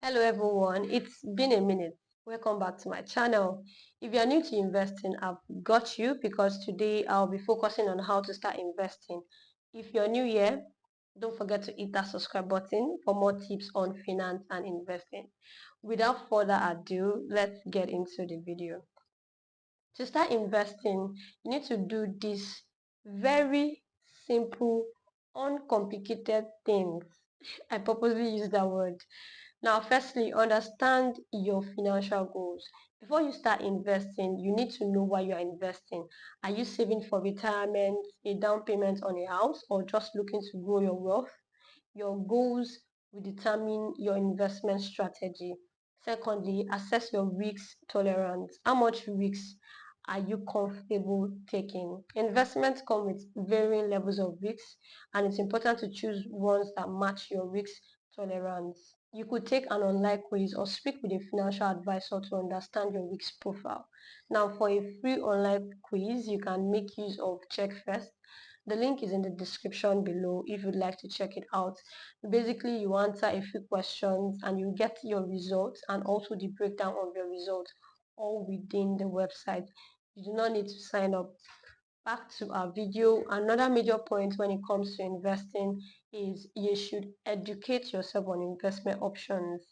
Hello everyone, it's been a minute. Welcome back to my channel. If you are new to investing, I've got you because today I'll be focusing on how to start investing. If you're new here, don't forget to hit that subscribe button for more tips on finance and investing. Without further ado, let's get into the video. To start investing, you need to do this very simple, uncomplicated things. I purposely use that word. Now, firstly, understand your financial goals. Before you start investing, you need to know why you are investing. Are you saving for retirement, a down payment on a house, or just looking to grow your wealth? Your goals will determine your investment strategy. Secondly, assess your risk tolerance. How much risk are you comfortable taking? Investments come with varying levels of risk, and it's important to choose ones that match your risk tolerance. You could take an online quiz or speak with a financial advisor to understand your risk profile. Now, for a free online quiz, you can make use of Check First. The link is in the description below if you'd like to check it out. Basically, you answer a few questions and you get your results and also the breakdown of your results all within the website. You do not need to sign up. Back to our video, another major point when it comes to investing is you should educate yourself on investment options.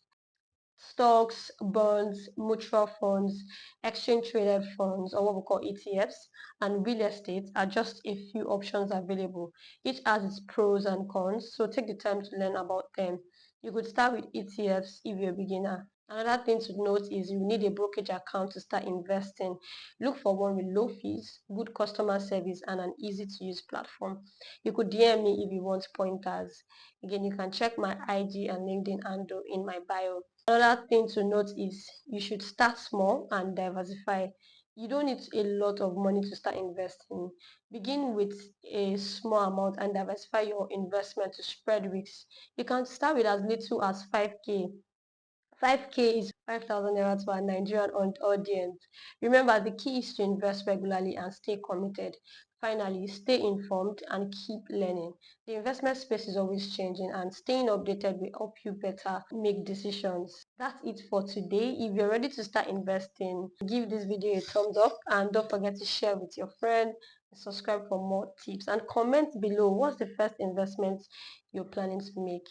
Stocks, bonds, mutual funds, exchange traded funds, or what we call ETFs, and real estate are just a few options available. Each has its pros and cons, so take the time to learn about them. You could start with ETFs if you're a beginner. Another thing to note is you need a brokerage account to start investing. Look for one with low fees, good customer service, and an easy to use platform. You could DM me if you want pointers. Again, you can check my IG and LinkedIn handle in my bio. Another thing to note is you should start small and diversify. You don't need a lot of money to start investing. Begin with a small amount and diversify your investment to spread risks. You can start with as little as 5K. 5K is 5,000 naira to our Nigerian audience. Remember, the key is to invest regularly and stay committed. Finally, stay informed and keep learning. The investment space is always changing and staying updated will help you better make decisions. That's it for today. If you're ready to start investing, give this video a thumbs up and don't forget to share with your friend, subscribe for more tips and comment below what's the first investment you're planning to make.